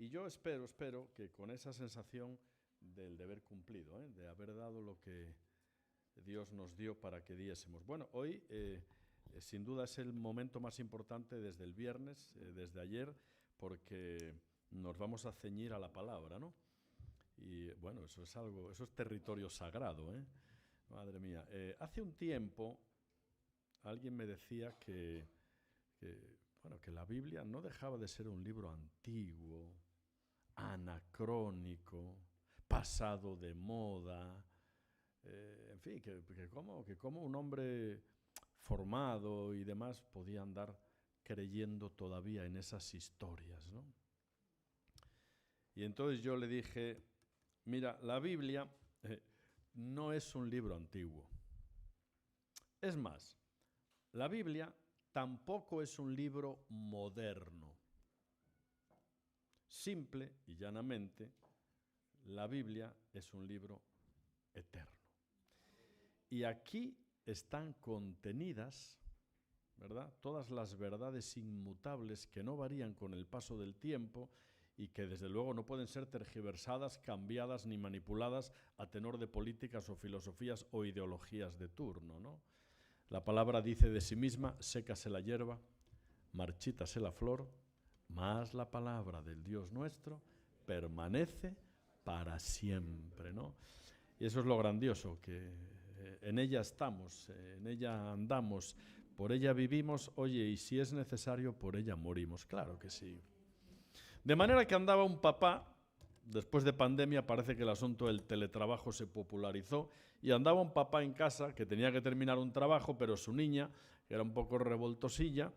Y yo espero que con esa sensación del deber cumplido, de haber dado lo que Dios nos dio para que diésemos. Bueno, hoy sin duda es el momento más importante desde el viernes, desde ayer, porque nos vamos a ceñir a la palabra, ¿no? Y bueno, eso es territorio sagrado, ¿eh? Madre mía. Hace un tiempo alguien me decía que la Biblia no dejaba de ser un libro antiguo, anacrónico, pasado de moda, en fin, que como un hombre formado y demás podía andar creyendo todavía en esas historias, ¿no? Y entonces yo le dije, mira, la Biblia no es un libro antiguo. Es más, la Biblia tampoco es un libro moderno. Simple y llanamente, la Biblia es un libro eterno. Y aquí están contenidas, ¿verdad?, todas las verdades inmutables que no varían con el paso del tiempo y que desde luego no pueden ser tergiversadas, cambiadas ni manipuladas a tenor de políticas o filosofías o ideologías de turno, ¿no? La palabra dice de sí misma, sécase la hierba, marchítase la flor, mas la palabra del Dios nuestro permanece para siempre, ¿no? Y eso es lo grandioso, que en ella estamos, en ella andamos, por ella vivimos, oye, y si es necesario, por ella morimos, claro que sí. De manera que andaba un papá, después de pandemia parece que el asunto del teletrabajo se popularizó, y andaba un papá en casa que tenía que terminar un trabajo, pero su niña, que era un poco revoltosilla,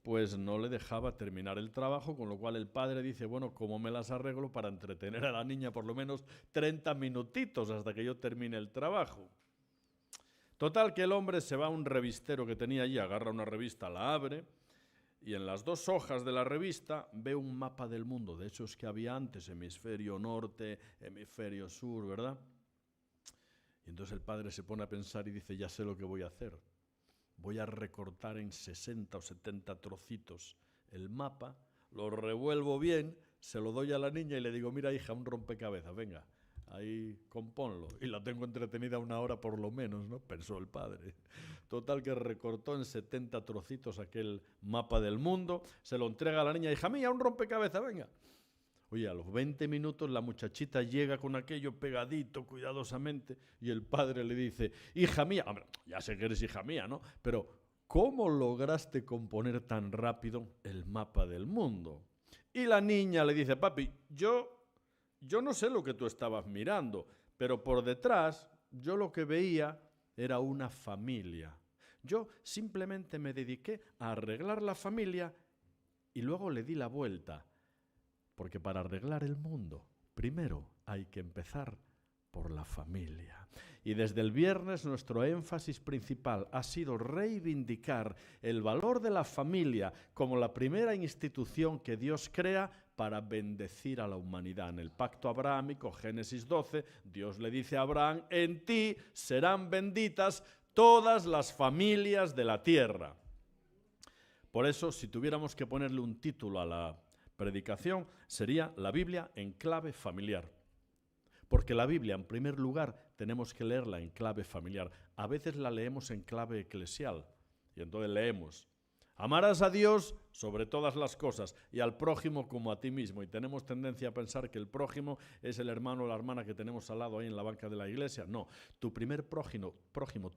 pues no le dejaba terminar el trabajo, con lo cual el padre dice, bueno, ¿cómo me las arreglo para entretener a la niña por lo menos 30 minutitos hasta que yo termine el trabajo? Total, que el hombre se va a un revistero que tenía allí, agarra una revista, la abre, y en las 2 hojas de la revista ve un mapa del mundo, de esos que había antes, hemisferio norte, hemisferio sur, ¿verdad? Y entonces el padre se pone a pensar y dice, ya sé lo que voy a hacer. Voy a recortar en 60 o 70 trocitos el mapa, lo revuelvo bien, se lo doy a la niña y le digo, mira hija, un rompecabezas, venga, ahí compónlo. Y la tengo entretenida 1 hora por lo menos, ¿no? Pensó el padre. Total, que recortó en 70 trocitos aquel mapa del mundo, se lo entrega a la niña, hija mía, un rompecabezas, venga. Oye, a los 20 minutos la muchachita llega con aquello pegadito cuidadosamente y el padre le dice, hija mía, hombre, ya sé que eres hija mía, ¿no? Pero ¿cómo lograste componer tan rápido el mapa del mundo? Y la niña le dice, papi, yo no sé lo que tú estabas mirando, pero por detrás yo lo que veía era una familia. Yo simplemente me dediqué a arreglar la familia y luego le di la vuelta. Porque para arreglar el mundo, primero hay que empezar por la familia. Y desde el viernes nuestro énfasis principal ha sido reivindicar el valor de la familia como la primera institución que Dios crea para bendecir a la humanidad. En el pacto abrahámico, Génesis 12, Dios le dice a Abraham, en ti serán benditas todas las familias de la tierra. Por eso, si tuviéramos que ponerle un título a la predicación, sería la Biblia en clave familiar. Porque la Biblia, en primer lugar, tenemos que leerla en clave familiar. A veces la leemos en clave eclesial. Y entonces leemos, amarás a Dios sobre todas las cosas y al prójimo como a ti mismo. Y tenemos tendencia a pensar que el prójimo es el hermano o la hermana que tenemos al lado ahí en la banca de la iglesia. No, tu primer prójimo,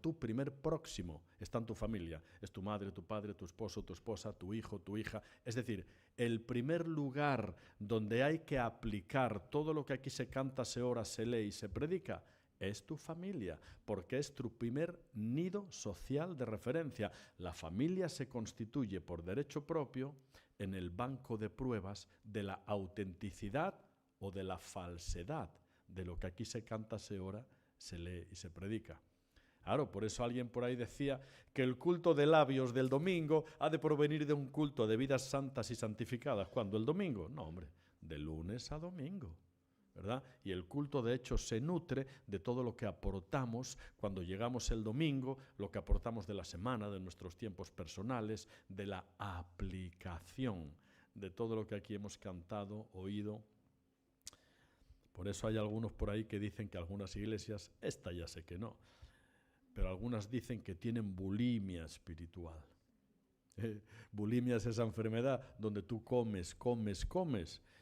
tu primer próximo está en tu familia. Es tu madre, tu padre, tu esposo, tu esposa, tu hijo, tu hija. Es decir, el primer lugar donde hay que aplicar todo lo que aquí se canta, se ora, se lee y se predica es tu familia, porque es tu primer nido social de referencia. La familia se constituye por derecho propio en el banco de pruebas de la autenticidad o de la falsedad de lo que aquí se canta, se ora, se lee y se predica. Claro, por eso alguien por ahí decía que el culto de labios del domingo ha de provenir de un culto de vidas santas y santificadas. ¿Cuándo? ¿El domingo? No, hombre, de lunes a domingo, ¿verdad? Y el culto, de hecho, se nutre de todo lo que aportamos cuando llegamos el domingo, lo que aportamos de la semana, de nuestros tiempos personales, de la aplicación de todo lo que aquí hemos cantado, oído Por eso hay algunos por ahí que dicen que algunas iglesias, esta ya sé que no, pero algunas dicen que tienen bulimia espiritual. Bulimia es esa enfermedad donde tú comes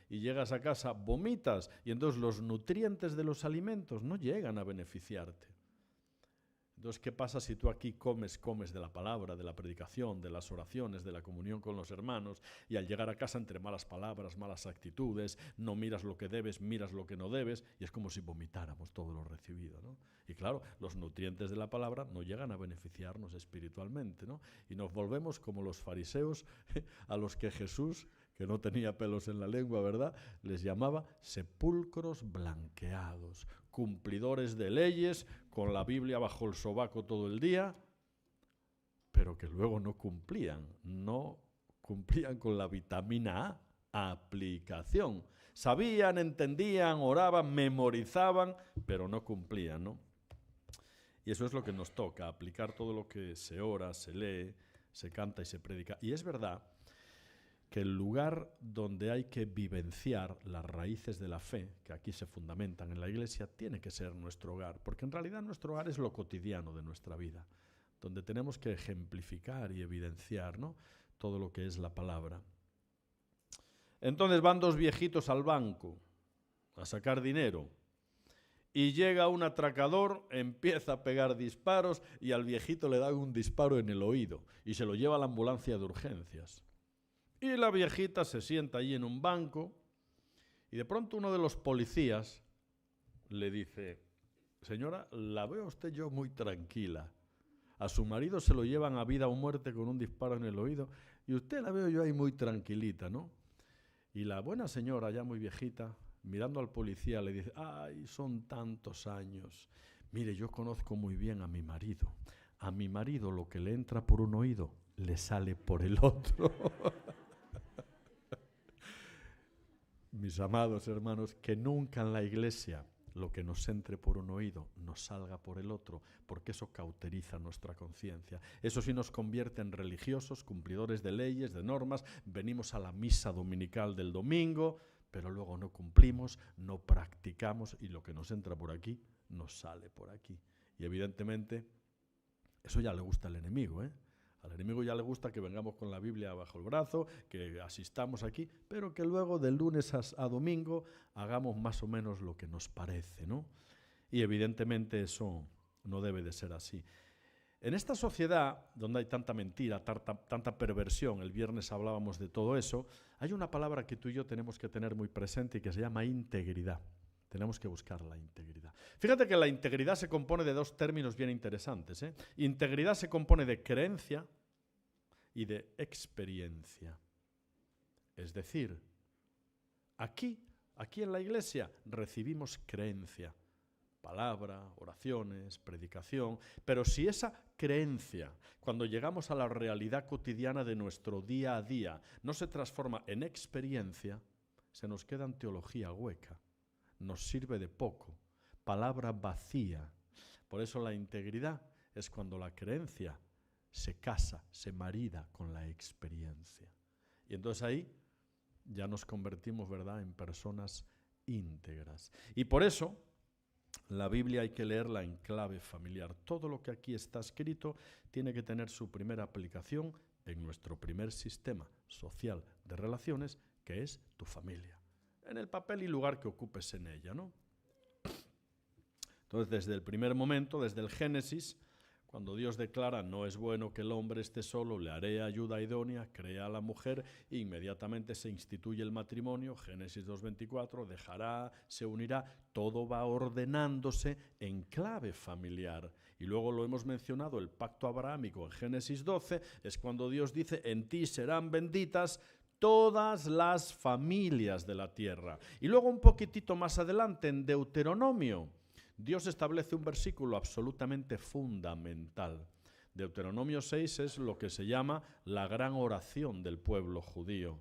y llegas a casa, vomitas y entonces los nutrientes de los alimentos no llegan a beneficiarte. Entonces, ¿qué pasa si tú aquí comes de la palabra, de la predicación, de las oraciones, de la comunión con los hermanos, y al llegar a casa entre malas palabras, malas actitudes, no miras lo que debes, miras lo que no debes, y es como si vomitáramos todo lo recibido, ¿no? Y claro, los nutrientes de la palabra no llegan a beneficiarnos espiritualmente, ¿no? Y nos volvemos como los fariseos a los que Jesús, que no tenía pelos en la lengua, ¿verdad?, les llamaba sepulcros blanqueados, cumplidores de leyes, con la Biblia bajo el sobaco todo el día, pero que luego no cumplían con la vitamina A, aplicación. Sabían, entendían, oraban, memorizaban, pero no cumplían, ¿no? Y eso es lo que nos toca, aplicar todo lo que se ora, se lee, se canta y se predica. Y es verdad que el lugar donde hay que vivenciar las raíces de la fe, que aquí se fundamentan en la Iglesia, tiene que ser nuestro hogar, porque en realidad nuestro hogar es lo cotidiano de nuestra vida, donde tenemos que ejemplificar y evidenciar, ¿no?, todo lo que es la palabra. Entonces van dos viejitos al banco a sacar dinero y llega un atracador, empieza a pegar disparos y al viejito le dan un disparo en el oído y se lo lleva a la ambulancia de urgencias. Y la viejita se sienta allí en un banco y de pronto uno de los policías le dice: señora, la veo a usted yo muy tranquila. A su marido se lo llevan a vida o muerte con un disparo en el oído y usted la veo yo ahí muy tranquilita, ¿no? Y la buena señora, ya muy viejita, mirando al policía, le dice: ay, son tantos años. Mire, yo conozco muy bien a mi marido. A mi marido lo que le entra por un oído le sale por el otro. Mis amados hermanos, que nunca en la Iglesia lo que nos entre por un oído nos salga por el otro, porque eso cauteriza nuestra conciencia. Eso sí nos convierte en religiosos, cumplidores de leyes, de normas, venimos a la misa dominical del domingo, pero luego no cumplimos, no practicamos y lo que nos entra por aquí nos sale por aquí. Y evidentemente eso ya le gusta al enemigo, ¿eh? Al enemigo ya le gusta que vengamos con la Biblia bajo el brazo, que asistamos aquí, pero que luego de lunes a domingo hagamos más o menos lo que nos parece, ¿no? Y evidentemente eso no debe de ser así. En esta sociedad donde hay tanta mentira, tanta perversión, el viernes hablábamos de todo eso, hay una palabra que tú y yo tenemos que tener muy presente y que se llama integridad. Tenemos que buscar la integridad. Fíjate que la integridad se compone de dos términos bien interesantes, ¿eh? Integridad se compone de creencia y de experiencia. Es decir, aquí en la Iglesia recibimos creencia, palabra, oraciones, predicación, pero si esa creencia, cuando llegamos a la realidad cotidiana de nuestro día a día, no se transforma en experiencia, se nos queda en teología hueca. Nos sirve de poco, palabra vacía. Por eso la integridad es cuando la creencia se casa, se marida con la experiencia. Y entonces ahí ya nos convertimos, ¿verdad?, en personas íntegras. Y por eso la Biblia hay que leerla en clave familiar. Todo lo que aquí está escrito tiene que tener su primera aplicación en nuestro primer sistema social de relaciones, que es tu familia, en el papel y lugar que ocupes en ella, ¿no? Entonces, desde el primer momento, desde el Génesis, cuando Dios declara: no es bueno que el hombre esté solo, le haré ayuda idónea, crea a la mujer, e inmediatamente se instituye el matrimonio, Génesis 2:24, dejará, se unirá, todo va ordenándose en clave familiar. Y luego lo hemos mencionado, el pacto abrahámico en Génesis 12, es cuando Dios dice: en ti serán benditas todas las familias de la tierra. Y luego un poquitito más adelante, en Deuteronomio, Dios establece un versículo absolutamente fundamental. Deuteronomio 6 es lo que se llama la gran oración del pueblo judío.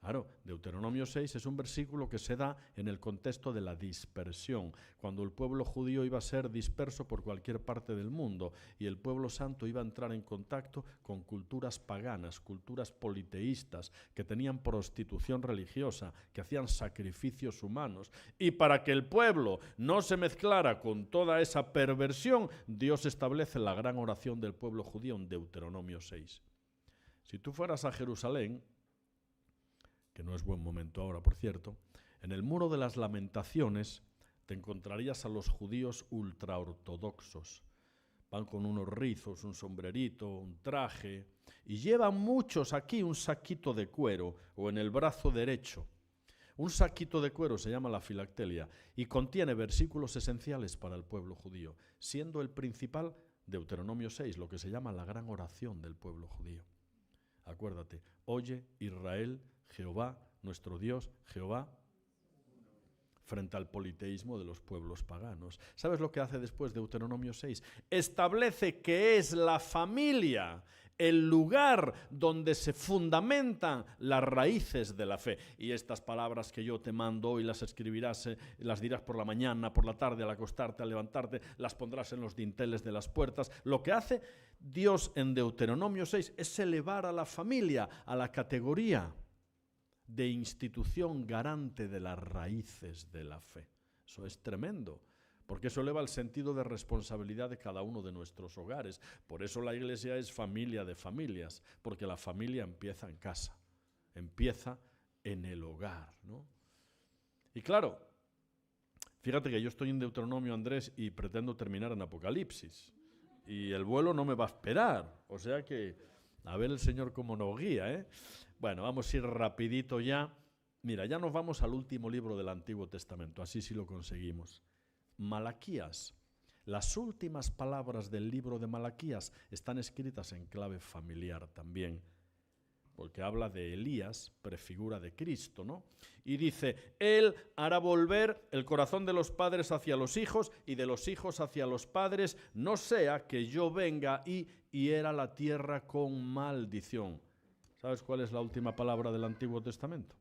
Claro, Deuteronomio 6 es un versículo que se da en el contexto de la dispersión, cuando el pueblo judío iba a ser disperso por cualquier parte del mundo y el pueblo santo iba a entrar en contacto con culturas paganas, culturas politeístas, que tenían prostitución religiosa, que hacían sacrificios humanos. Y para que el pueblo no se mezclara con toda esa perversión, Dios establece la gran oración del pueblo judío en Deuteronomio 6. Si tú fueras a Jerusalén, que no es buen momento ahora, por cierto, en el Muro de las Lamentaciones te encontrarías a los judíos ultraortodoxos. Van con unos rizos, un sombrerito, un traje, y llevan muchos aquí un saquito de cuero, o en el brazo derecho. Un saquito de cuero se llama la filactelia, y contiene versículos esenciales para el pueblo judío, siendo el principal Deuteronomio 6, lo que se llama la gran oración del pueblo judío. Acuérdate, oye Israel, Jehová, nuestro Dios, Jehová, frente al politeísmo de los pueblos paganos. ¿Sabes lo que hace después Deuteronomio 6? Establece que es la familia el lugar donde se fundamentan las raíces de la fe. Y estas palabras que yo te mando hoy las escribirás, las dirás por la mañana, por la tarde, al acostarte, al levantarte, las pondrás en los dinteles de las puertas. Lo que hace Dios en Deuteronomio 6 es elevar a la familia a la categoría de institución garante de las raíces de la fe. Eso es tremendo, porque eso eleva el sentido de responsabilidad de cada uno de nuestros hogares. Por eso la Iglesia es familia de familias, porque la familia empieza en casa, empieza en el hogar, ¿no? Y claro, fíjate que yo estoy en Deuteronomio, Andrés, y pretendo terminar en Apocalipsis, y el vuelo no me va a esperar, o sea que a ver el Señor cómo nos guía, ¿eh? Bueno, vamos a ir rapidito ya. Mira, ya nos vamos al último libro del Antiguo Testamento, así sí lo conseguimos. Malaquías. Las últimas palabras del libro de Malaquías están escritas en clave familiar también, porque habla de Elías, prefigura de Cristo, ¿no? Y dice, Él hará volver el corazón de los padres hacia los hijos y de los hijos hacia los padres, no sea que yo venga y hiera la tierra con maldición. ¿Sabes cuál es la última palabra del Antiguo Testamento?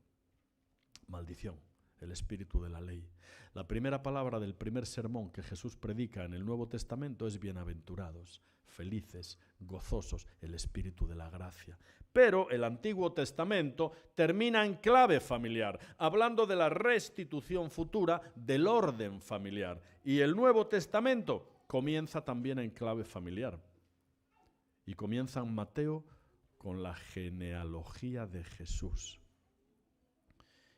Maldición, el espíritu de la ley. La primera palabra del primer sermón que Jesús predica en el Nuevo Testamento es bienaventurados, felices, gozosos, el espíritu de la gracia. Pero el Antiguo Testamento termina en clave familiar, hablando de la restitución futura del orden familiar. Y el Nuevo Testamento comienza también en clave familiar. Y comienza en Mateo con la genealogía de Jesús.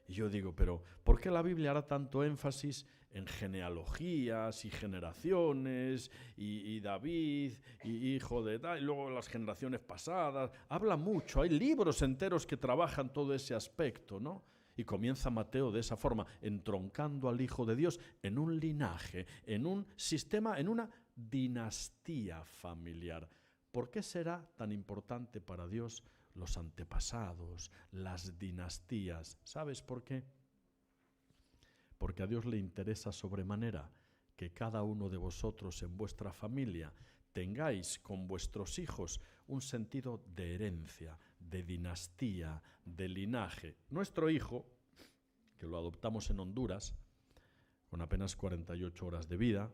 Y yo digo, pero ¿por qué la Biblia hará tanto énfasis en genealogías y generaciones y David y hijo de tal, y luego las generaciones pasadas? Habla mucho, hay libros enteros que trabajan todo ese aspecto, ¿no? Y comienza Mateo de esa forma, entroncando al Hijo de Dios en un linaje, en un sistema, en una dinastía familiar. ¿Por qué será tan importante para Dios los antepasados, las dinastías? ¿Sabes por qué? Porque a Dios le interesa sobremanera que cada uno de vosotros en vuestra familia tengáis con vuestros hijos un sentido de herencia, de dinastía, de linaje. Nuestro hijo, que lo adoptamos en Honduras, con apenas 48 horas de vida,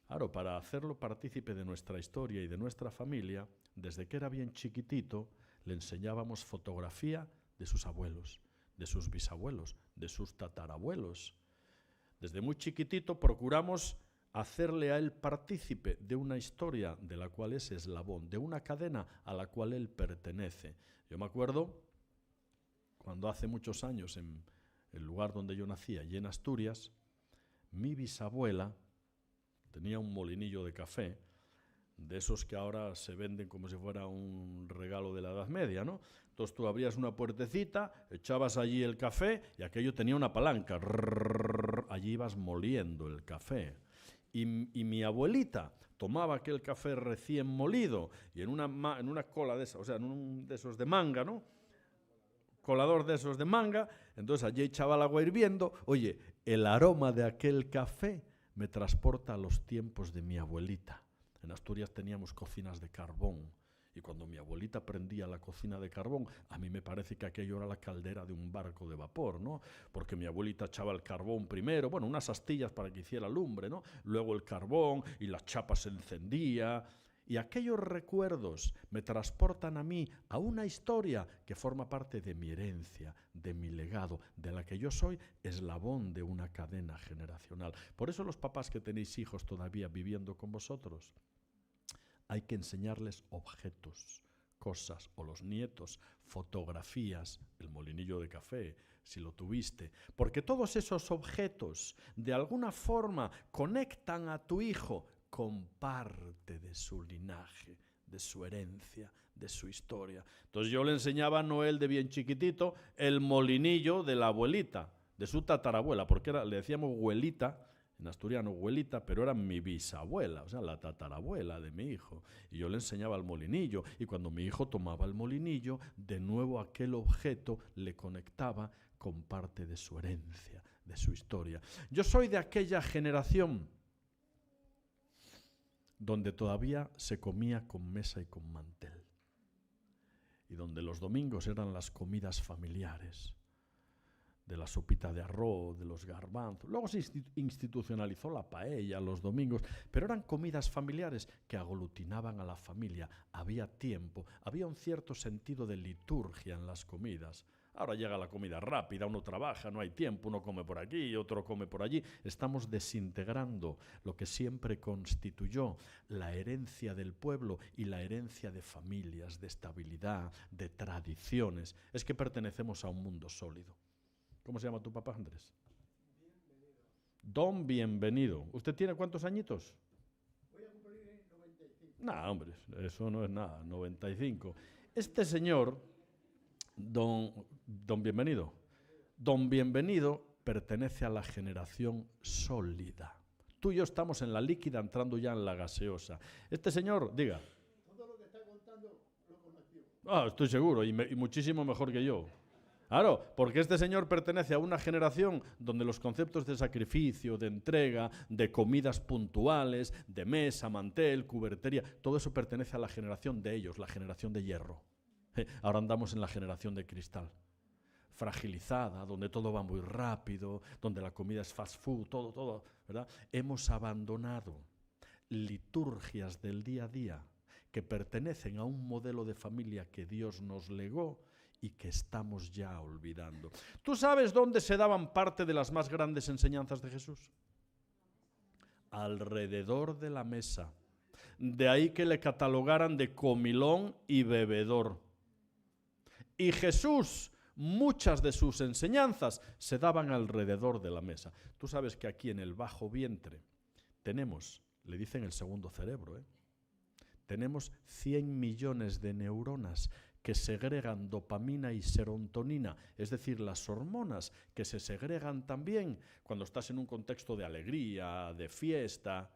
claro, para hacerlo partícipe de nuestra historia y de nuestra familia, desde que era bien chiquitito, le enseñábamos fotografía de sus abuelos, de sus bisabuelos, de sus tatarabuelos. Desde muy chiquitito procuramos hacerle a él partícipe de una historia de la cual es eslabón, de una cadena a la cual él pertenece. Yo me acuerdo cuando hace muchos años en el lugar donde yo nací, allí en Asturias, mi bisabuela tenía un molinillo de café, de esos que ahora se venden como si fuera un regalo de la Edad Media, ¿no? Entonces tú abrías una puertecita, echabas allí el café y aquello tenía una palanca. Allí ibas moliendo el café. Y mi abuelita tomaba aquel café recién molido y en una cola de esas, o sea, en un de esos de manga, ¿no? Colador de esos de manga, entonces allí echaba el agua hirviendo. Oye, el aroma de aquel café me transporta a los tiempos de mi abuelita. En Asturias teníamos cocinas de carbón Y cuando mi abuelita prendía la cocina de carbón, a mí me parece que aquello era la caldera de un barco de vapor, ¿no? Porque mi abuelita echaba el carbón primero, bueno, unas astillas para que hiciera lumbre, ¿no? Luego el carbón y la chapa se encendía. Y aquellos recuerdos me transportan a mí a una historia que forma parte de mi herencia, de mi legado, de la que yo soy eslabón de una cadena generacional. Por eso los papás que tenéis hijos todavía viviendo con vosotros, hay que enseñarles objetos, cosas, o los nietos, fotografías, el molinillo de café, si lo tuviste, porque todos esos objetos de alguna forma conectan a tu hijo con parte de su linaje, de su herencia, de su historia. Entonces yo le enseñaba a Noel de bien chiquitito el molinillo de la abuelita, de su tatarabuela, porque le decíamos abuelita, en asturiano abuelita, pero era mi bisabuela, o sea, la tatarabuela de mi hijo. Y yo le enseñaba el molinillo, y cuando mi hijo tomaba el molinillo, de nuevo aquel objeto le conectaba con parte de su herencia, de su historia. Yo soy de aquella generación donde todavía se comía con mesa y con mantel, y donde los domingos eran las comidas familiares, de la sopita de arroz, de los garbanzos. Luego se institucionalizó la paella los domingos, pero eran comidas familiares que aglutinaban a la familia. Había tiempo, había un cierto sentido de liturgia en las comidas. Ahora llega la comida rápida, uno trabaja, no hay tiempo, uno come por aquí, otro come por allí. Estamos desintegrando lo que siempre constituyó la herencia del pueblo y la herencia de familias, de estabilidad, de tradiciones. Es que pertenecemos a un mundo sólido. ¿Cómo se llama tu papá, Andrés? Bienvenido. Don Bienvenido. ¿Usted tiene cuántos añitos? Voy a cumplir 95. No, hombre, eso no es nada, 95. Este señor, don Bienvenido, Don Bienvenido pertenece a la generación sólida. Tú y yo estamos en la líquida entrando ya en la gaseosa. Este señor, diga. Todo lo que está contando lo conoció. Estoy seguro, y muchísimo mejor que yo. Claro, porque este señor pertenece a una generación donde los conceptos de sacrificio, de entrega, de comidas puntuales, de mesa, mantel, cubertería, todo eso pertenece a la generación de ellos, la generación de hierro. Ahora andamos en la generación de cristal, fragilizada, donde todo va muy rápido, donde la comida es fast food, todo, ¿verdad? Hemos abandonado liturgias del día a día que pertenecen a un modelo de familia que Dios nos legó y que estamos ya olvidando. ¿Tú sabes dónde se daban parte de las más grandes enseñanzas de Jesús? Alrededor de la mesa. De ahí que le catalogaran de comilón y bebedor. Y Jesús, muchas de sus enseñanzas se daban alrededor de la mesa. Tú sabes que aquí en el bajo vientre tenemos, le dicen el segundo cerebro, tenemos 100 millones de neuronas que segregan dopamina y serotonina, es decir, las hormonas que se segregan también cuando estás en un contexto de alegría, de fiesta.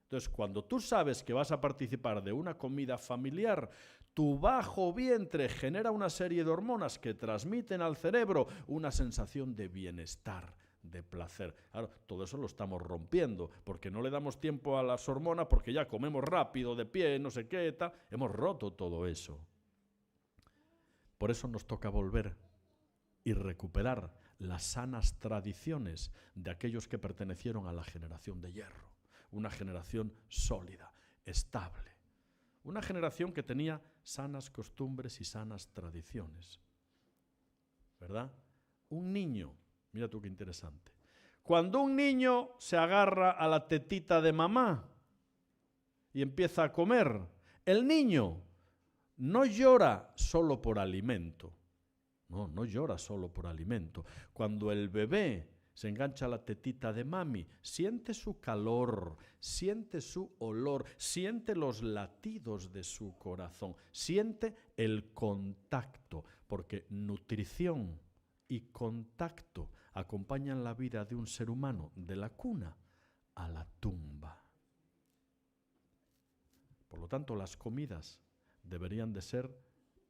Entonces, cuando tú sabes que vas a participar de una comida familiar, tu bajo vientre genera una serie de hormonas que transmiten al cerebro una sensación de bienestar, de placer. Claro, todo eso lo estamos rompiendo, porque no le damos tiempo a las hormonas, porque ya comemos rápido, de pie, no sé qué, tal. Hemos roto todo eso. Por eso nos toca volver y recuperar las sanas tradiciones de aquellos que pertenecieron a la generación de hierro, una generación sólida, estable, una generación que tenía sanas costumbres y sanas tradiciones, ¿verdad? Un niño, mira tú qué interesante, cuando un niño se agarra a la tetita de mamá y empieza a comer, el niño no llora solo por alimento. No llora solo por alimento. Cuando el bebé se engancha a la tetita de mami, siente su calor, siente su olor, siente los latidos de su corazón, siente el contacto, porque nutrición y contacto acompañan la vida de un ser humano de la cuna a la tumba. Por lo tanto, las comidas deberían de ser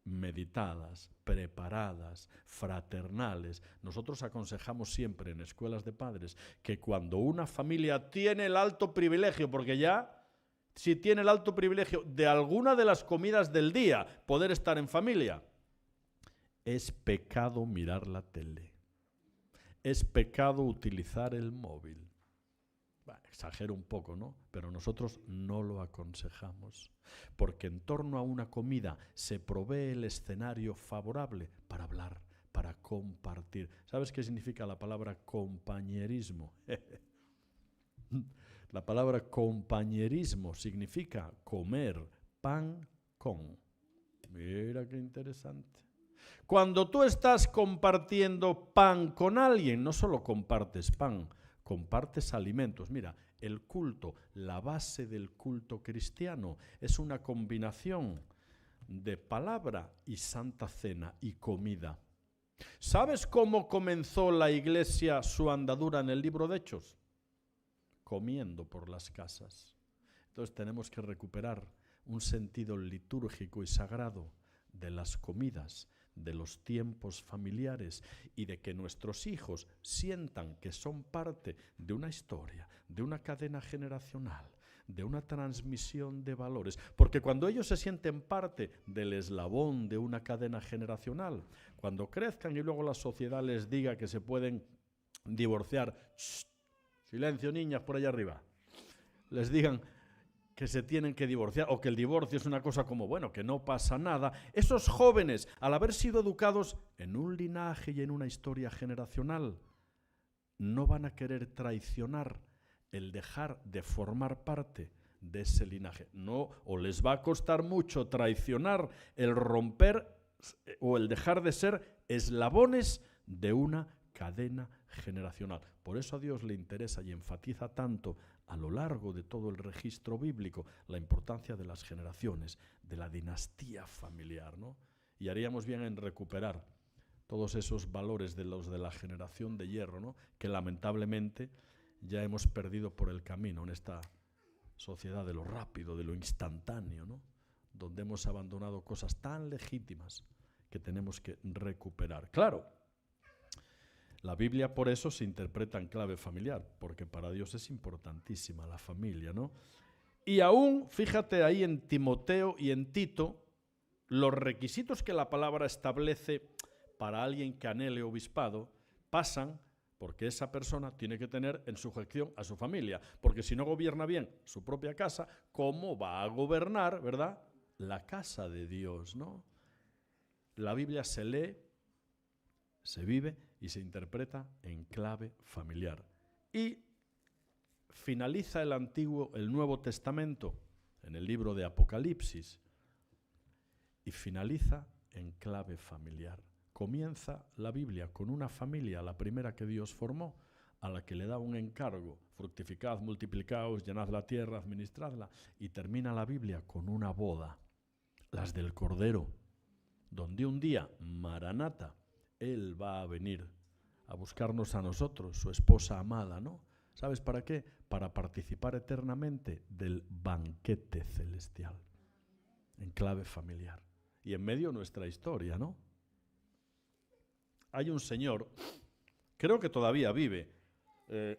meditadas, preparadas, fraternales. Nosotros aconsejamos siempre en escuelas de padres que cuando una familia tiene el alto privilegio, porque ya si tiene el alto privilegio de alguna de las comidas del día, poder estar en familia, es pecado mirar la tele. Es pecado utilizar el móvil. Bueno, exagero un poco, ¿no? Pero nosotros no lo aconsejamos, porque en torno a una comida se provee el escenario favorable para hablar, para compartir. ¿Sabes qué significa la palabra compañerismo? La palabra compañerismo significa comer pan con. Mira qué interesante. Cuando tú estás compartiendo pan con alguien, no solo compartes pan, compartes alimentos. Mira, el culto, la base del culto cristiano es una combinación de palabra y santa cena y comida. ¿Sabes cómo comenzó la iglesia su andadura en el libro de Hechos? Comiendo por las casas. Entonces tenemos que recuperar un sentido litúrgico y sagrado de las comidas, de los tiempos familiares y de que nuestros hijos sientan que son parte de una historia, de una cadena generacional, de una transmisión de valores. Porque cuando ellos se sienten parte del eslabón de una cadena generacional, cuando crezcan y luego la sociedad les diga que se pueden divorciar, ¡shh! Silencio, niñas, por allá arriba, les digan que se tienen que divorciar o que el divorcio es una cosa como, bueno, que no pasa nada, esos jóvenes, al haber sido educados en un linaje y en una historia generacional, no van a querer traicionar el dejar de formar parte de ese linaje. No, o les va a costar mucho traicionar el romper o el dejar de ser eslabones de una cadena generacional. Por eso a Dios le interesa y enfatiza tanto a lo largo de todo el registro bíblico la importancia de las generaciones, de la dinastía familiar, ¿no? Y haríamos bien en recuperar todos esos valores de los de la generación de hierro, ¿no? Que lamentablemente ya hemos perdido por el camino en esta sociedad de lo rápido, de lo instantáneo, ¿no? Donde hemos abandonado cosas tan legítimas que tenemos que recuperar. Claro, la Biblia por eso se interpreta en clave familiar, porque para Dios es importantísima la familia, ¿no? Y aún, fíjate ahí en Timoteo y en Tito, los requisitos que la palabra establece para alguien que anhele obispado pasan porque esa persona tiene que tener en sujeción a su familia, porque si no gobierna bien su propia casa, ¿cómo va a gobernar, verdad? La casa de Dios, ¿no? La Biblia se lee, se vive y se interpreta en clave familiar. Y finaliza el Nuevo Testamento en el libro de Apocalipsis y finaliza en clave familiar. Comienza la Biblia con una familia, la primera que Dios formó, a la que le da un encargo: fructificad, multiplicaos, llenad la tierra, administradla, y termina la Biblia con una boda, las del Cordero, donde un día, Maranata, Él va a venir a buscarnos a nosotros, su esposa amada, ¿no? ¿Sabes para qué? Para participar eternamente del banquete celestial, en clave familiar. Y en medio nuestra historia, ¿no? Hay un señor, creo que todavía vive,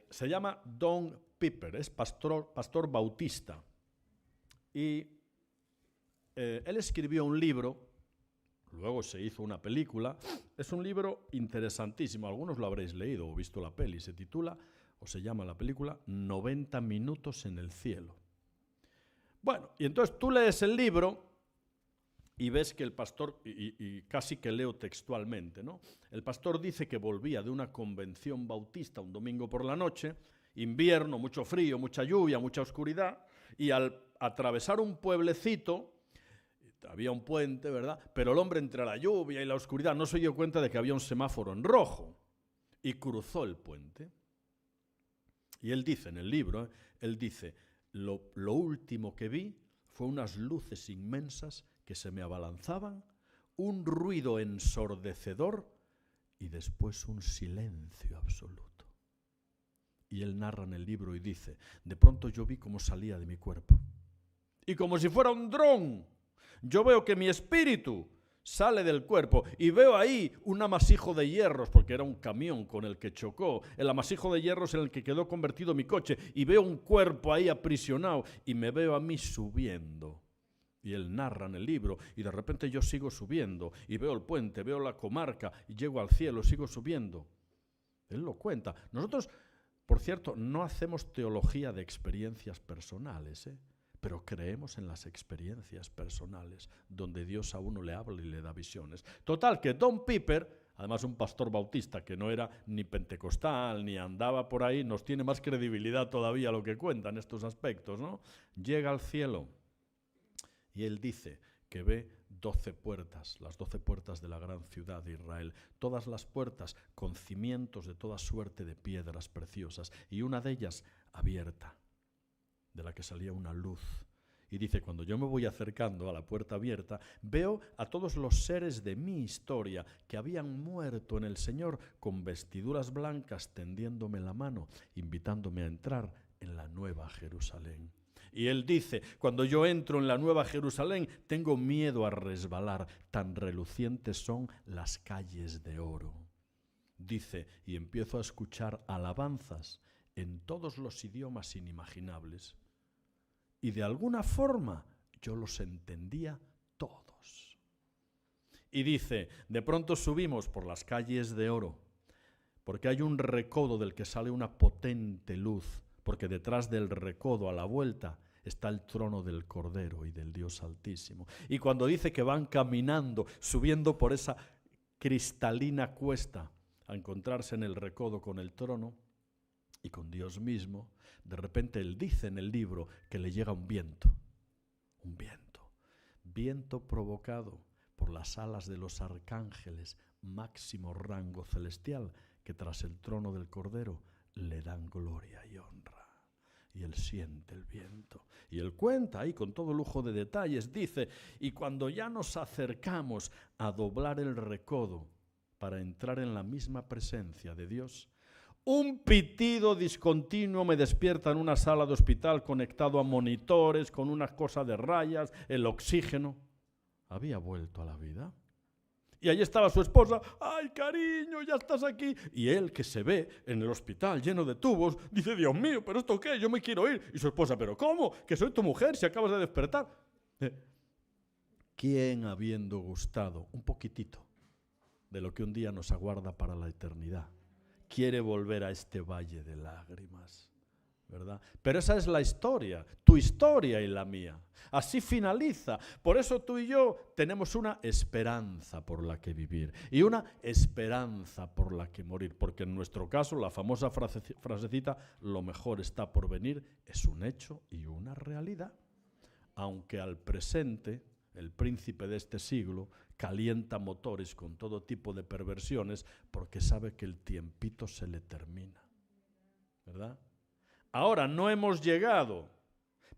se llama Don Piper, es pastor bautista. Y él escribió un libro, luego se hizo una película. Es un libro interesantísimo, algunos lo habréis leído o visto la peli. Se titula, o se llama la película, 90 minutos en el cielo. Bueno, y entonces tú lees el libro y ves que el pastor, y casi que leo textualmente, ¿no? El pastor dice que volvía de una convención bautista un domingo por la noche, invierno, mucho frío, mucha lluvia, mucha oscuridad, y al atravesar un pueblecito, había un puente, ¿verdad? Pero el hombre, entre la lluvia y la oscuridad, no se dio cuenta de que había un semáforo en rojo y cruzó el puente. Y él dice en el libro, él dice, lo último que vi fue unas luces inmensas que se me abalanzaban, un ruido ensordecedor y después un silencio absoluto. Y él narra en el libro y dice, de pronto yo vi cómo salía de mi cuerpo. Y como si fuera un dron, yo veo que mi espíritu sale del cuerpo y veo ahí un amasijo de hierros, porque era un camión con el que chocó, el amasijo de hierros en el que quedó convertido mi coche, y veo un cuerpo ahí aprisionado y me veo a mí subiendo. Y él narra en el libro y de repente yo sigo subiendo y veo el puente, veo la comarca y llego al cielo, sigo subiendo. Él lo cuenta. Nosotros, por cierto, no hacemos teología de experiencias personales, pero creemos en las experiencias personales, donde Dios a uno le habla y le da visiones. Total, que Don Piper, además un pastor bautista que no era ni pentecostal, ni andaba por ahí, nos tiene más credibilidad todavía lo que cuenta en estos aspectos, ¿no? Llega al cielo y él dice que ve 12 puertas, las 12 puertas de la gran ciudad de Israel, todas las puertas con cimientos de toda suerte de piedras preciosas, y una de ellas abierta, de la que salía una luz. Y dice, cuando yo me voy acercando a la puerta abierta, veo a todos los seres de mi historia que habían muerto en el Señor con vestiduras blancas, tendiéndome la mano, invitándome a entrar en la nueva Jerusalén. Y él dice, cuando yo entro en la nueva Jerusalén, tengo miedo a resbalar, tan relucientes son las calles de oro. Dice, y empiezo a escuchar alabanzas en todos los idiomas inimaginables. Y de alguna forma yo los entendía todos. Y dice, de pronto subimos por las calles de oro, porque hay un recodo del que sale una potente luz, porque detrás del recodo a la vuelta está el trono del Cordero y del Dios Altísimo. Y cuando dice que van caminando, subiendo por esa cristalina cuesta a encontrarse en el recodo con el trono y con Dios mismo, de repente él dice en el libro que le llega un viento provocado por las alas de los arcángeles, máximo rango celestial, que tras el trono del Cordero le dan gloria y honra. Y él siente el viento. Y él cuenta ahí con todo lujo de detalles. Dice, y cuando ya nos acercamos a doblar el recodo para entrar en la misma presencia de Dios, un pitido discontinuo me despierta en una sala de hospital conectado a monitores, con una cosa de rayas, el oxígeno. Había vuelto a la vida. Y allí estaba su esposa, ¡ay, cariño, ya estás aquí! Y él, que se ve en el hospital lleno de tubos, dice, Dios mío, ¿pero esto qué? Yo me quiero ir. Y su esposa, ¿pero cómo? Que soy tu mujer, si acabas de despertar. ¿Quién, habiendo gustado un poquitito de lo que un día nos aguarda para la eternidad, quiere volver a este valle de lágrimas? ¿Verdad? Pero esa es la historia, tu historia y la mía. Así finaliza. Por eso tú y yo tenemos una esperanza por la que vivir y una esperanza por la que morir, porque en nuestro caso la famosa frasecita, lo mejor está por venir, es un hecho y una realidad. Aunque al presente, el príncipe de este siglo calienta motores con todo tipo de perversiones porque sabe que el tiempito se le termina. ¿Verdad? Ahora no hemos llegado,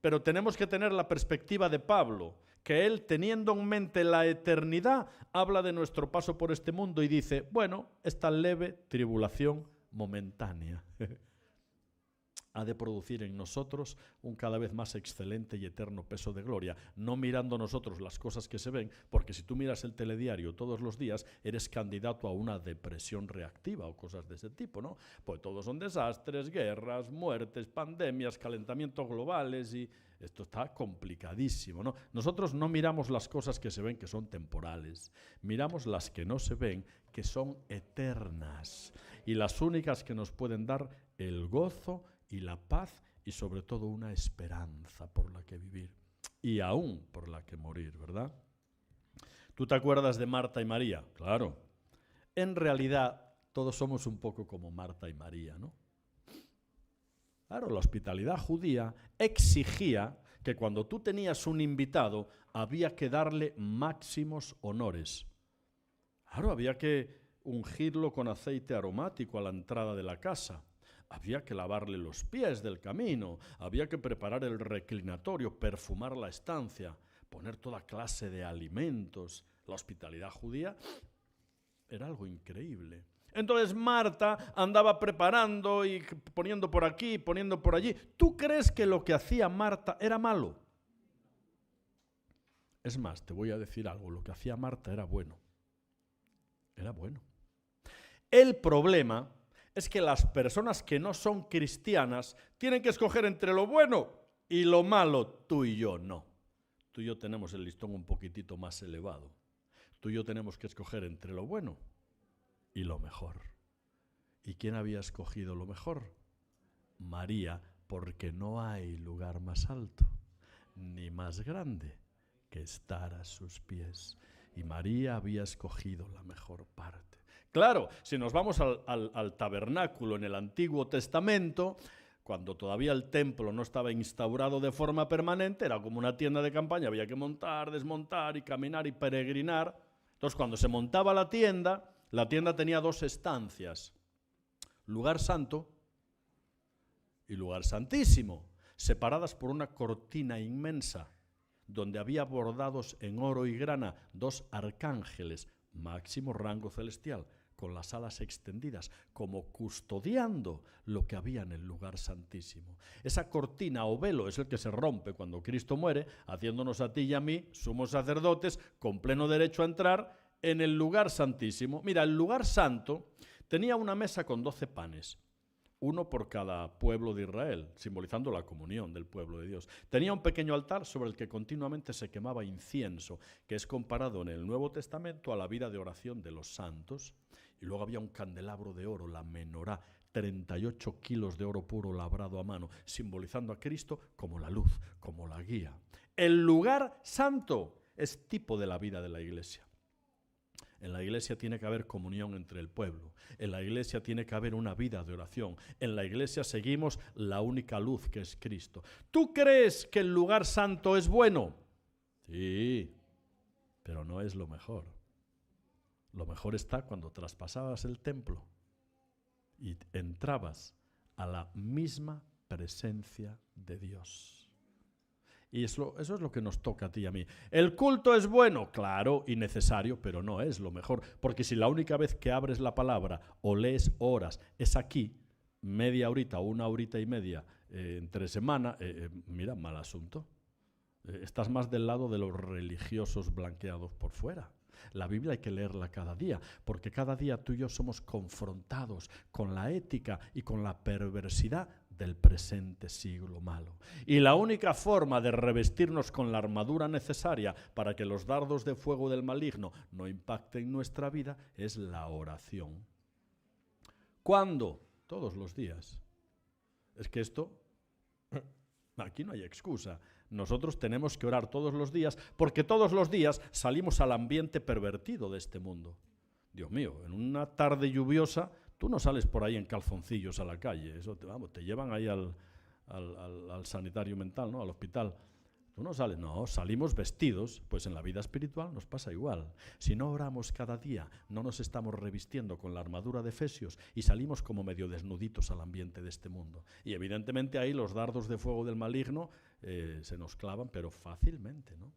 pero tenemos que tener la perspectiva de Pablo, que él, teniendo en mente la eternidad, habla de nuestro paso por este mundo y dice, bueno, esta leve tribulación momentánea ha de producir en nosotros un cada vez más excelente y eterno peso de gloria, no mirando nosotros las cosas que se ven, porque si tú miras el telediario todos los días, eres candidato a una depresión reactiva o cosas de ese tipo, ¿no? Pues todos son desastres, guerras, muertes, pandemias, calentamientos globales, y esto está complicadísimo, ¿no? Nosotros no miramos las cosas que se ven, que son temporales, miramos las que no se ven, que son eternas, y las únicas que nos pueden dar el gozo y la paz y sobre todo una esperanza por la que vivir y aún por la que morir, ¿verdad? ¿Tú te acuerdas de Marta y María? Claro. En realidad todos somos un poco como Marta y María, ¿no? Claro, la hospitalidad judía exigía que cuando tú tenías un invitado había que darle máximos honores. Claro, había que ungirlo con aceite aromático a la entrada de la casa. Había que lavarle los pies del camino, había que preparar el reclinatorio, perfumar la estancia, poner toda clase de alimentos. La hospitalidad judía era algo increíble. Entonces Marta andaba preparando y poniendo por aquí, poniendo por allí. ¿Tú crees que lo que hacía Marta era malo? Es más, te voy a decir algo, lo que hacía Marta era bueno. Era bueno. El problema es que las personas que no son cristianas tienen que escoger entre lo bueno y lo malo. Tú y yo no. Tú y yo tenemos el listón un poquitito más elevado. Tú y yo tenemos que escoger entre lo bueno y lo mejor. ¿Y quién había escogido lo mejor? María, porque no hay lugar más alto ni más grande que estar a sus pies. Y María había escogido la mejor parte. Claro, si nos vamos al tabernáculo en el Antiguo Testamento, cuando todavía el templo no estaba instaurado de forma permanente, era como una tienda de campaña, había que montar, desmontar y caminar y peregrinar. Entonces, cuando se montaba la tienda tenía dos estancias, lugar santo y lugar santísimo, separadas por una cortina inmensa, donde había bordados en oro y grana dos arcángeles, máximo rango celestial, con las alas extendidas, como custodiando lo que había en el lugar santísimo. Esa cortina o velo es el que se rompe cuando Cristo muere, haciéndonos a ti y a mí, sumos sacerdotes, con pleno derecho a entrar en el lugar santísimo. Mira, el lugar santo tenía una mesa con 12 panes, uno por cada pueblo de Israel, simbolizando la comunión del pueblo de Dios. Tenía un pequeño altar sobre el que continuamente se quemaba incienso, que es comparado en el Nuevo Testamento a la vida de oración de los santos. Y luego había un candelabro de oro, la menorá, 38 kilos de oro puro labrado a mano, simbolizando a Cristo como la luz, como la guía. El lugar santo es tipo de la vida de la iglesia. En la iglesia tiene que haber comunión entre el pueblo. En la iglesia tiene que haber una vida de oración. En la iglesia seguimos la única luz que es Cristo. ¿Tú crees que el lugar santo es bueno? Sí, pero no es lo mejor. Lo mejor está cuando traspasabas el templo y entrabas a la misma presencia de Dios. Y eso es lo que nos toca a ti y a mí. ¿El culto es bueno? Claro y necesario, pero no es lo mejor. Porque si la única vez que abres la palabra o lees horas es aquí, media horita o una horita y media entre semana, mira, mal asunto. Estás más del lado de los religiosos blanqueados por fuera. La Biblia hay que leerla cada día, porque cada día tú y yo somos confrontados con la ética y con la perversidad del presente siglo malo. Y la única forma de revestirnos con la armadura necesaria para que los dardos de fuego del maligno no impacten nuestra vida es la oración. ¿Cuándo? Todos los días. Es que esto, aquí no hay excusa. Nosotros tenemos que orar todos los días porque todos los días salimos al ambiente pervertido de este mundo. Dios mío, en una tarde lluviosa tú no sales por ahí en calzoncillos a la calle. Eso te llevan ahí al sanitario mental, ¿no? Al hospital. Tú no sales, no, salimos vestidos. Pues en la vida espiritual nos pasa igual. Si no oramos cada día, no nos estamos revistiendo con la armadura de Efesios y salimos como medio desnuditos al ambiente de este mundo. Y evidentemente ahí los dardos de fuego del maligno se nos clavan, pero fácilmente, ¿no?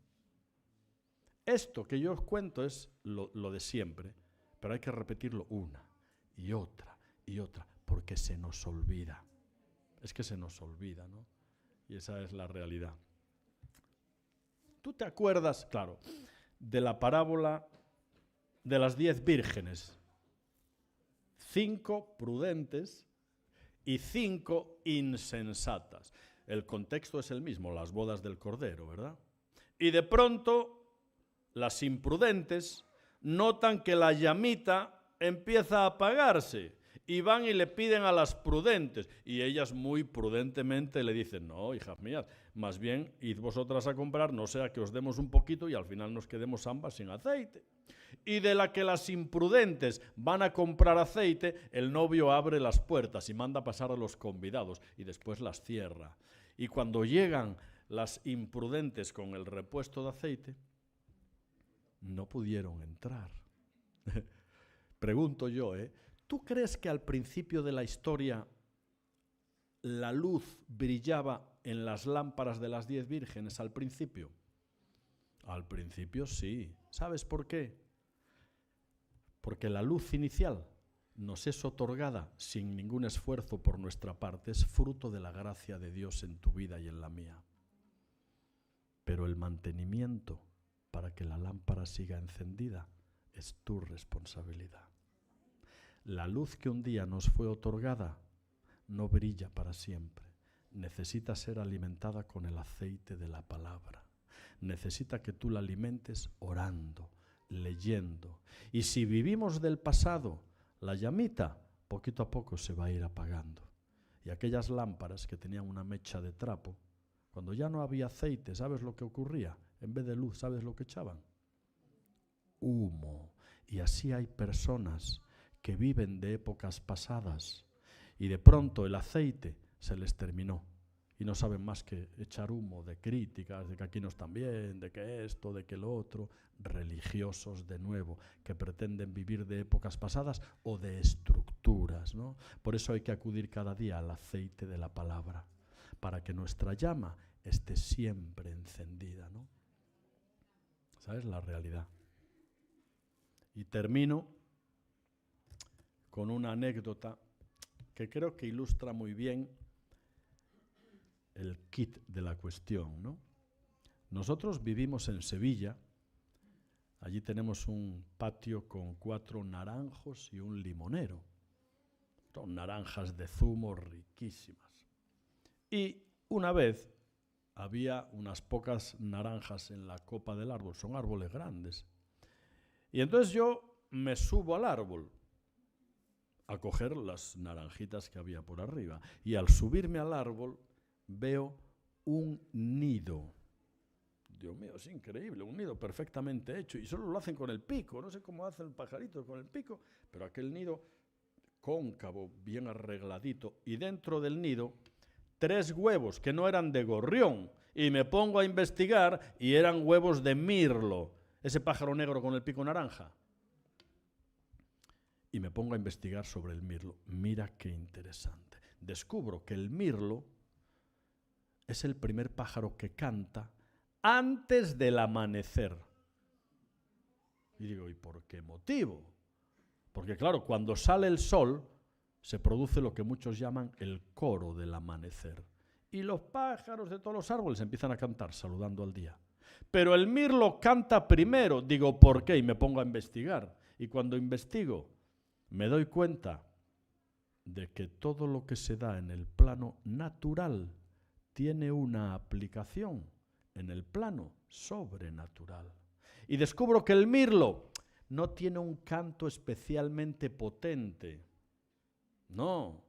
Esto que yo os cuento es lo de siempre, pero hay que repetirlo una y otra, porque se nos olvida. Es que se nos olvida, ¿no? Y esa es la realidad. ¿Tú te acuerdas, claro, de la parábola de las 10 vírgenes? 5 prudentes y 5 insensatas. El contexto es el mismo, las bodas del Cordero, ¿verdad? Y de pronto, las imprudentes notan que la llamita empieza a apagarse y van y le piden a las prudentes. Y ellas muy prudentemente le dicen, no, hijas mías, más bien id vosotras a comprar, no sea que os demos un poquito y al final nos quedemos ambas sin aceite. Y de la que las imprudentes van a comprar aceite, el novio abre las puertas y manda pasar a los convidados y después las cierra. Y cuando llegan las imprudentes con el repuesto de aceite, no pudieron entrar. Pregunto yo, ¿tú crees que al principio de la historia la luz brillaba en las lámparas de las 10 vírgenes al principio? Al principio sí. ¿Sabes por qué? Porque la luz inicial nos es otorgada sin ningún esfuerzo por nuestra parte, es fruto de la gracia de Dios en tu vida y en la mía. Pero el mantenimiento para que la lámpara siga encendida, es tu responsabilidad. La luz que un día nos fue otorgada no brilla para siempre. Necesita ser alimentada con el aceite de la palabra. Necesita que tú la alimentes orando, leyendo. Y si vivimos del pasado, la llamita poquito a poco se va a ir apagando. Y aquellas lámparas que tenían una mecha de trapo, cuando ya no había aceite, ¿sabes lo que ocurría? En vez de luz, ¿sabes lo que echaban? Humo. Y así hay personas que viven de épocas pasadas y de pronto el aceite se les terminó y no saben más que echar humo de críticas, de que aquí no están bien, de que esto, de que lo otro, religiosos de nuevo, que pretenden vivir de épocas pasadas o de estructuras, ¿no? Por eso hay que acudir cada día al aceite de la palabra, para que nuestra llama esté siempre encendida, ¿no? ¿Sabes? La realidad. Y termino con una anécdota que creo que ilustra muy bien el kit de la cuestión, ¿no? Nosotros vivimos en Sevilla, allí tenemos un patio con 4 naranjos y un limonero. Son naranjas de zumo riquísimas. Y una vez había unas pocas naranjas en la copa del árbol, son árboles grandes. Y entonces yo me subo al árbol a coger las naranjitas que había por arriba. Y al subirme al árbol veo un nido. Dios mío, es increíble, un nido perfectamente hecho. Y solo lo hacen con el pico, no sé cómo hace el pajarito con el pico, pero aquel nido cóncavo, bien arregladito. Y dentro del nido 3 huevos que no eran de gorrión. Y me pongo a investigar y eran huevos de mirlo, ese pájaro negro con el pico naranja. Y me pongo a investigar sobre el mirlo. Mira qué interesante. Descubro que el mirlo es el primer pájaro que canta antes del amanecer. Y digo, ¿y por qué motivo? Porque claro, cuando sale el sol, se produce lo que muchos llaman el coro del amanecer. Y los pájaros de todos los árboles empiezan a cantar, saludando al día. Pero el mirlo canta primero. Digo, ¿por qué? Y me pongo a investigar. Y cuando investigo, me doy cuenta de que todo lo que se da en el plano natural tiene una aplicación en el plano sobrenatural. Y descubro que el mirlo no tiene un canto especialmente potente. No.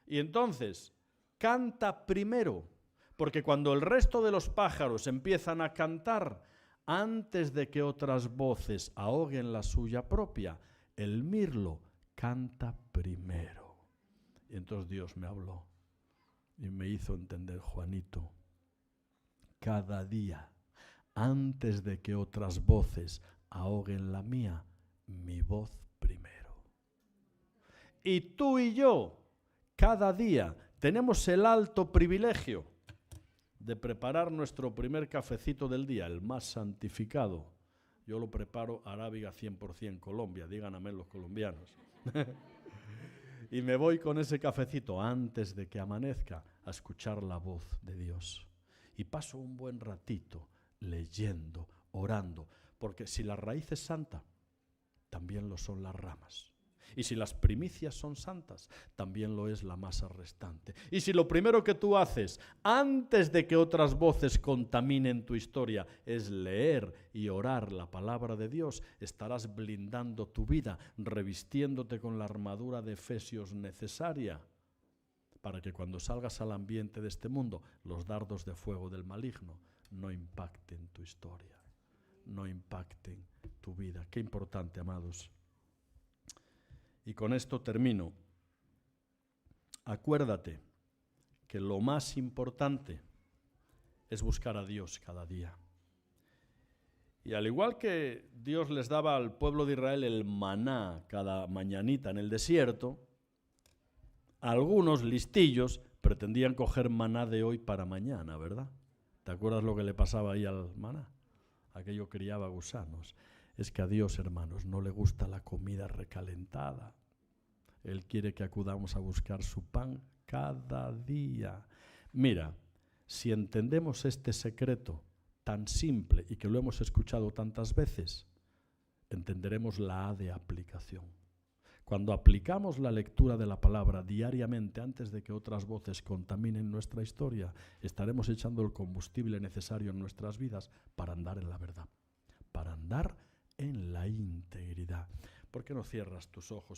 Y entonces, canta primero, porque cuando el resto de los pájaros empiezan a cantar, antes de que otras voces ahoguen la suya propia, el mirlo canta primero. Y entonces Dios me habló y me hizo entender, Juanito, cada día, antes de que otras voces ahoguen la mía, mi voz primero. Y tú y yo, cada día, tenemos el alto privilegio de preparar nuestro primer cafecito del día, el más santificado. Yo lo preparo Arábiga 100% Colombia, digan amén los colombianos. Y me voy con ese cafecito antes de que amanezca a escuchar la voz de Dios. Y paso un buen ratito leyendo, orando, porque si la raíz es santa, también lo son las ramas. Y si las primicias son santas, también lo es la masa restante. Y si lo primero que tú haces, antes de que otras voces contaminen tu historia, es leer y orar la palabra de Dios, estarás blindando tu vida, revistiéndote con la armadura de Efesios necesaria, para que cuando salgas al ambiente de este mundo, los dardos de fuego del maligno no impacten tu historia, no impacten tu vida. Qué importante, amados. Y con esto termino. Acuérdate que lo más importante es buscar a Dios cada día. Y al igual que Dios les daba al pueblo de Israel el maná cada mañanita en el desierto, algunos listillos pretendían coger maná de hoy para mañana, ¿verdad? ¿Te acuerdas lo que le pasaba ahí al maná? Aquello criaba gusanos. Es que a Dios, hermanos, no le gusta la comida recalentada. Él quiere que acudamos a buscar su pan cada día. Mira, si entendemos este secreto, tan simple y que lo hemos escuchado tantas veces, entenderemos la A de aplicación. Cuando aplicamos la lectura de la palabra diariamente antes de que otras voces contaminen nuestra historia, estaremos echando el combustible necesario en nuestras vidas para andar en la verdad, para andar en la integridad. ¿Por qué no cierras tus ojos?